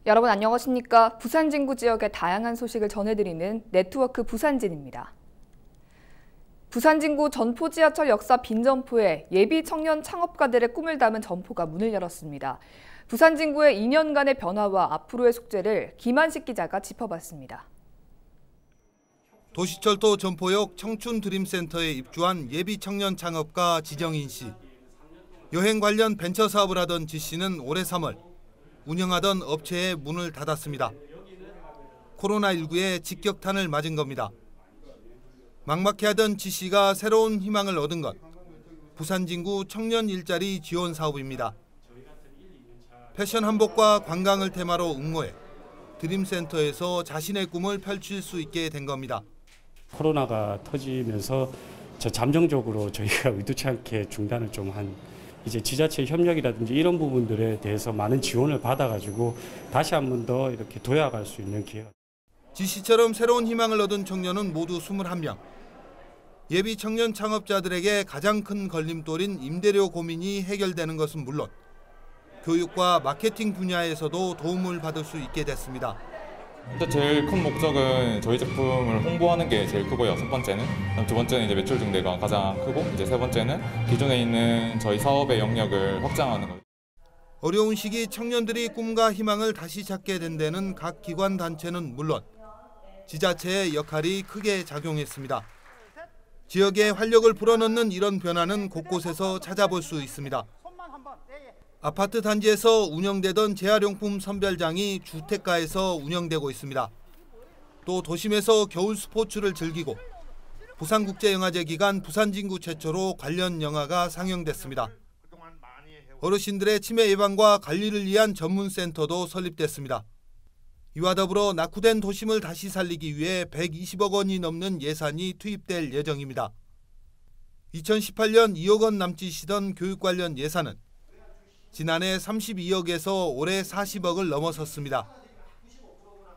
여러분 안녕하십니까? 부산 진구 지역의 다양한 소식을 전해드리는 네트워크 부산진입니다. 부산 진구 전포 지하철 역사 빈점포에 예비 청년 창업가들의 꿈을 담은 점포가 문을 열었습니다. 부산 진구의 2년간의 변화와 앞으로의 숙제를 김한식 기자가 짚어봤습니다. 도시철도 전포역 청춘드림센터에 입주한 예비 청년 창업가 지정인 씨. 여행 관련 벤처 사업을 하던 지 씨는 올해 3월 운영하던 업체의 문을 닫았습니다. 코로나19에 직격탄을 맞은 겁니다. 막막해하던 지 씨가 새로운 희망을 얻은 것, 부산 진구 청년 일자리 지원 사업입니다. 패션 한복과 관광을 테마로 응모해 드림센터에서 자신의 꿈을 펼칠 수 있게 된 겁니다. 코로나가 터지면서 잠정적으로 저희가 의도치 않게 중단을 좀 한 이제 지자체 협력이라든지 이런 부분들에 대해서 많은 지원을 받아가지고 다시 한 번 더 이렇게 도약할 수 있는 기회가. 지 씨처럼 새로운 희망을 얻은 청년은 모두 21명. 예비 청년 창업자들에게 가장 큰 걸림돌인 임대료 고민이 해결되는 것은 물론 교육과 마케팅 분야에서도 도움을 받을 수 있게 됐습니다. 일단 제일 큰 목적은 저희 제품을 홍보하는 게 제일 크고요. 첫 번째는. 두 번째는 이제 매출 증대가 가장 크고, 이제 세 번째는 기존에 있는 저희 사업의 영역을 확장하는 거예요. 어려운 시기 청년들이 꿈과 희망을 다시 찾게 된 데는 각 기관 단체는 물론 지자체의 역할이 크게 작용했습니다. 지역에 활력을 불어넣는 이런 변화는 곳곳에서 찾아볼 수 있습니다. 아파트 단지에서 운영되던 재활용품 선별장이 주택가에서 운영되고 있습니다. 또 도심에서 겨울 스포츠를 즐기고 부산국제영화제 기간 부산 진구 최초로 관련 영화가 상영됐습니다. 어르신들의 치매 예방과 관리를 위한 전문센터도 설립됐습니다. 이와 더불어 낙후된 도심을 다시 살리기 위해 120억 원이 넘는 예산이 투입될 예정입니다. 2018년 2억 원 남짓이던 교육 관련 예산은 지난해 32억에서 올해 40억을 넘어섰습니다.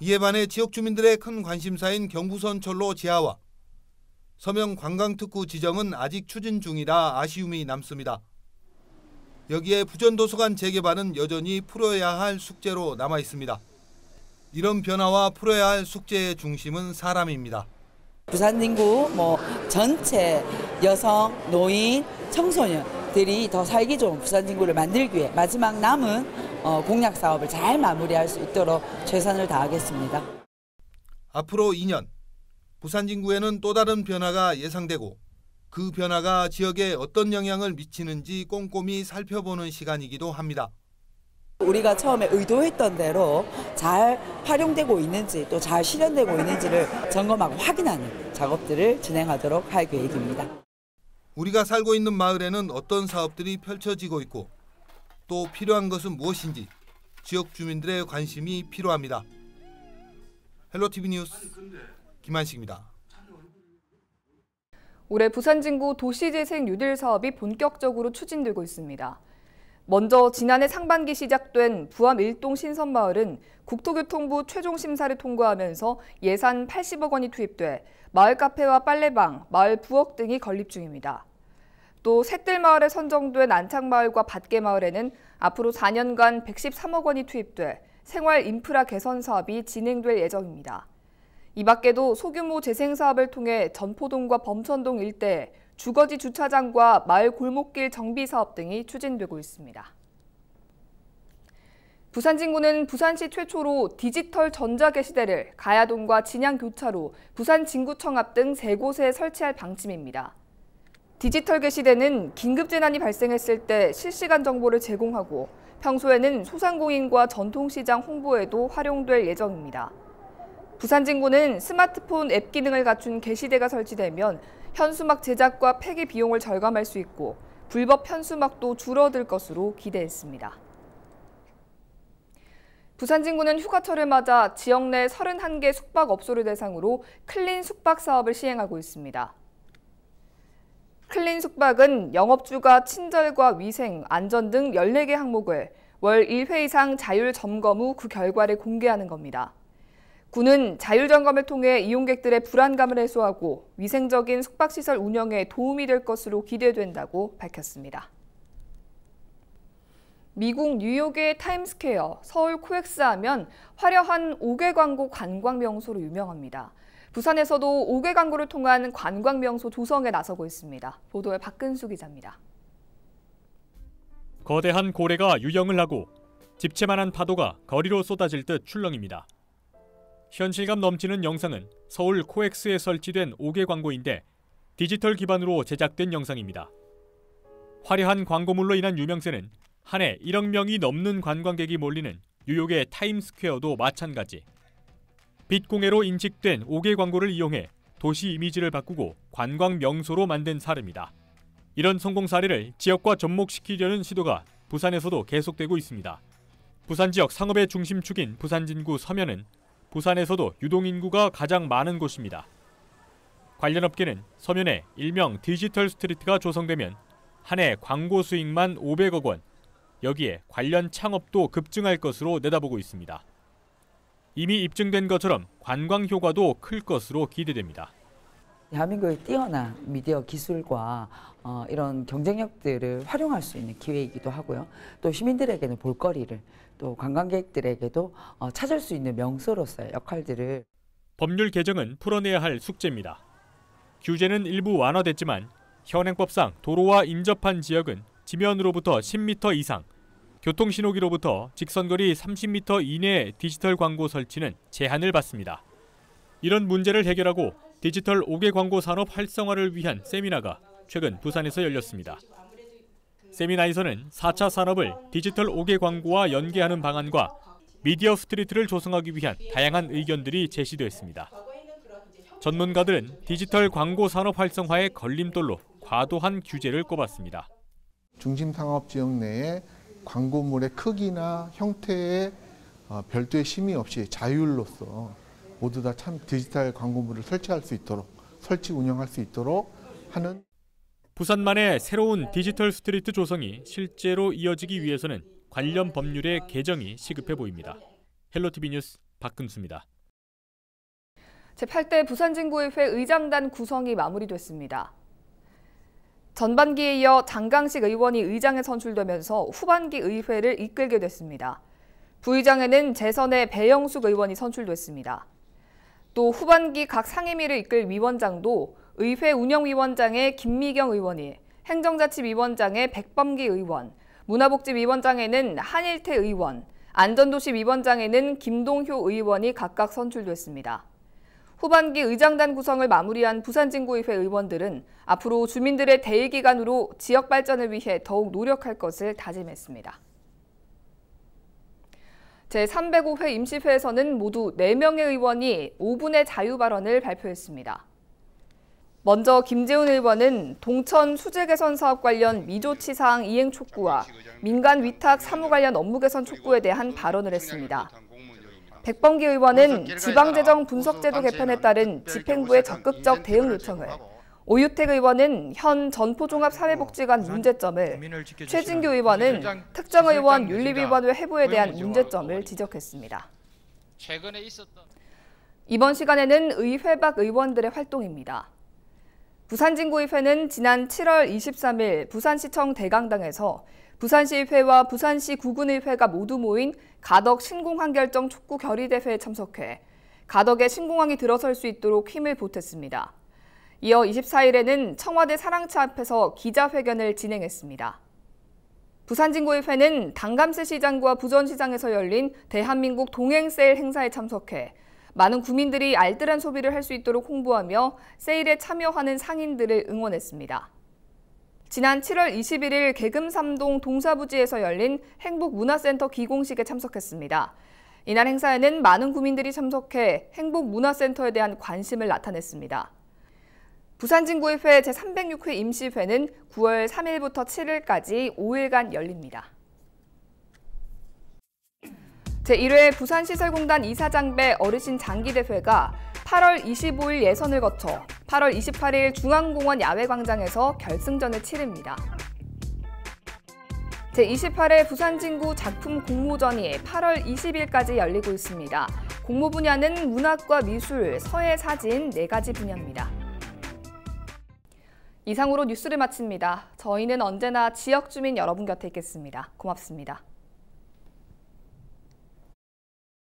이에 반해 지역 주민들의 큰 관심사인 경부선철로 지하화, 서명 관광특구 지정은 아직 추진 중이라 아쉬움이 남습니다. 여기에 부전도서관 재개발은 여전히 풀어야 할 숙제로 남아 있습니다. 이런 변화와 풀어야 할 숙제의 중심은 사람입니다. 부산 진구 전체 여성, 노인, 청소년들이 더 살기 좋은 부산 진구를 만들기 위해 마지막 남은 공약 사업을 잘 마무리할 수 있도록 최선을 다하겠습니다. 앞으로 2년, 부산 진구에는 또 다른 변화가 예상되고 그 변화가 지역에 어떤 영향을 미치는지 꼼꼼히 살펴보는 시간이기도 합니다. 우리가 처음에 의도했던 대로 잘 활용되고 있는지 또 잘 실현되고 있는지를 점검하고 확인하는 작업들을 진행하도록 할 계획입니다. 우리가 살고 있는 마을에는 어떤 사업들이 펼쳐지고 있고 또 필요한 것은 무엇인지 지역 주민들의 관심이 필요합니다. 헬로티비 뉴스 김한식입니다. 올해 부산 진구 도시재생 뉴딜 사업이 본격적으로 추진되고 있습니다. 먼저 지난해 상반기 시작된 부암 1동 신선마을은 국토교통부 최종 심사를 통과하면서 예산 80억 원이 투입돼 마을 카페와 빨래방, 마을 부엌 등이 건립 중입니다. 또 샛들마을에 선정된 안창마을과 밭계마을에는 앞으로 4년간 113억 원이 투입돼 생활 인프라 개선 사업이 진행될 예정입니다. 이 밖에도 소규모 재생 사업을 통해 전포동과 범천동 일대에 주거지 주차장과 마을 골목길 정비 사업 등이 추진되고 있습니다. 부산 진구는 부산시 최초로 디지털 전자게시대를 가야동과 진양교차로, 부산 진구청 앞 등 3곳에 설치할 방침입니다. 디지털 게시대는 긴급재난이 발생했을 때 실시간 정보를 제공하고 평소에는 소상공인과 전통시장 홍보에도 활용될 예정입니다. 부산 진구는 스마트폰 앱 기능을 갖춘 게시대가 설치되면 현수막 제작과 폐기 비용을 절감할 수 있고 불법 현수막도 줄어들 것으로 기대했습니다. 부산 진구는 휴가철을 맞아 지역 내 31개 숙박업소를 대상으로 클린 숙박 사업을 시행하고 있습니다. 클린 숙박은 영업주가 친절과 위생, 안전 등 14개 항목을 월 1회 이상 자율 점검 후 그 결과를 공개하는 겁니다. 구는 자율점검을 통해 이용객들의 불안감을 해소하고 위생적인 숙박시설 운영에 도움이 될 것으로 기대된다고 밝혔습니다. 미국 뉴욕의 타임스퀘어, 서울 코엑스 하면 화려한 5개 광고 관광 명소로 유명합니다. 부산에서도 5개 광고를 통한 관광 명소 조성에 나서고 있습니다. 보도에 박근수 기자입니다. 거대한 고래가 유영을 하고 집채만한 파도가 거리로 쏟아질 듯 출렁입니다. 현실감 넘치는 영상은 서울 코엑스에 설치된 5개 광고인데 디지털 기반으로 제작된 영상입니다. 화려한 광고물로 인한 유명세는 한 해 1억 명이 넘는 관광객이 몰리는 뉴욕의 타임스퀘어도 마찬가지. 빛공해로 인식된 5개 광고를 이용해 도시 이미지를 바꾸고 관광 명소로 만든 사례입니다. 이런 성공 사례를 지역과 접목시키려는 시도가 부산에서도 계속되고 있습니다. 부산 지역 상업의 중심축인 부산진구 서면은 부산에서도 유동인구가 가장 많은 곳입니다. 관련 업계는 서면에 일명 디지털 스트리트가 조성되면 한 해 광고 수익만 500억 원, 여기에 관련 창업도 급증할 것으로 내다보고 있습니다. 이미 입증된 것처럼 관광 효과도 클 것으로 기대됩니다. 대한민국의 뛰어난 미디어 기술과 이런 경쟁력들을 활용할 수 있는 기회이기도 하고요. 또 시민들에게는 볼거리를, 또 관광객들에게도 찾을 수 있는 명소로서의 역할들을. 법률 개정은 풀어내야 할 숙제입니다. 규제는 일부 완화됐지만 현행법상 도로와 인접한 지역은 지면으로부터 10m 이상, 교통신호기로부터 직선거리 30m 이내의 디지털 광고 설치는 제한을 받습니다. 이런 문제를 해결하고 디지털 5개 광고 산업 활성화를 위한 세미나가 최근 부산에서 열렸습니다. 세미나에서는 4차 산업을 디지털 5개 광고와 연계하는 방안과 미디어 스트리트를 조성하기 위한 다양한 의견들이 제시됐습니다. 전문가들은 디지털 광고 산업 활성화의 걸림돌로 과도한 규제를 꼽았습니다. 중심상업지역 내에 광고물의 크기나 형태에 별도의 심의 없이 자율로서 모두 다 참 디지털 광고물을 설치할 수 있도록, 설치 운영할 수 있도록 하는. 부산만의 새로운 디지털 스트리트 조성이 실제로 이어지기 위해서는 관련 법률의 개정이 시급해 보입니다. 헬로티비 뉴스 박근수입니다. 제8대 부산진구의회 의장단 구성이 마무리됐습니다. 전반기에 이어 장강식 의원이 의장에 선출되면서 후반기 의회를 이끌게 됐습니다. 부의장에는 재선의 배영숙 의원이 선출됐습니다. 또 후반기 각 상임위를 이끌 위원장도 의회 운영위원장에 김미경 의원이, 행정자치위원장에 백범기 의원, 문화복지위원장에는 한일태 의원, 안전도시위원장에는 김동효 의원이 각각 선출됐습니다. 후반기 의장단 구성을 마무리한 부산진구의회 의원들은 앞으로 주민들의 대의기관으로 지역 발전을 위해 더욱 노력할 것을 다짐했습니다. 제305회 임시회에서는 모두 4명의 의원이 5분의 자유 발언을 발표했습니다. 먼저 김재훈 의원은 동천 수질 개선 사업 관련 미조치 사항 이행 촉구와 민간 위탁 사무 관련 업무 개선 촉구에 대한 발언을 했습니다. 백범기 의원은 지방재정 분석제도 개편에 따른 집행부의 적극적 대응 요청을, 오유택 의원은 현 전포종합사회복지관 문제점을, 최진규 의원은 특정의원 윤리위원회 회부에 대한 문제점을 지적했습니다. 이번 시간에는 의회 밖 의원들의 활동입니다. 부산진구의회는 지난 7월 23일 부산시청 대강당에서 부산시의회와 부산시 구군의회가 모두 모인 가덕 신공항 결정 촉구 결의대회에 참석해 가덕의 신공항이 들어설 수 있도록 힘을 보탰습니다. 이어 24일에는 청와대 사랑차 앞에서 기자회견을 진행했습니다. 부산진구의회는 당감세 시장과 부전시장에서 열린 대한민국 동행세일 행사에 참석해 많은 구민들이 알뜰한 소비를 할 수 있도록 홍보하며 세일에 참여하는 상인들을 응원했습니다. 지난 7월 21일 계금삼동 동사부지에서 열린 행복문화센터 기공식에 참석했습니다. 이날 행사에는 많은 구민들이 참석해 행복문화센터에 대한 관심을 나타냈습니다. 부산진구의회 제306회 임시회는 9월 3일부터 7일까지 5일간 열립니다. 제1회 부산시설공단 이사장배 어르신 장기대회가 8월 25일 예선을 거쳐 8월 28일 중앙공원 야외광장에서 결승전을 치릅니다. 제28회 부산진구 작품 공모전이 8월 20일까지 열리고 있습니다. 공모 분야는 문학과 미술, 서예, 사진 4가지 분야입니다. 이상으로 뉴스를 마칩니다. 저희는 언제나 지역 주민 여러분 곁에 있겠습니다. 고맙습니다.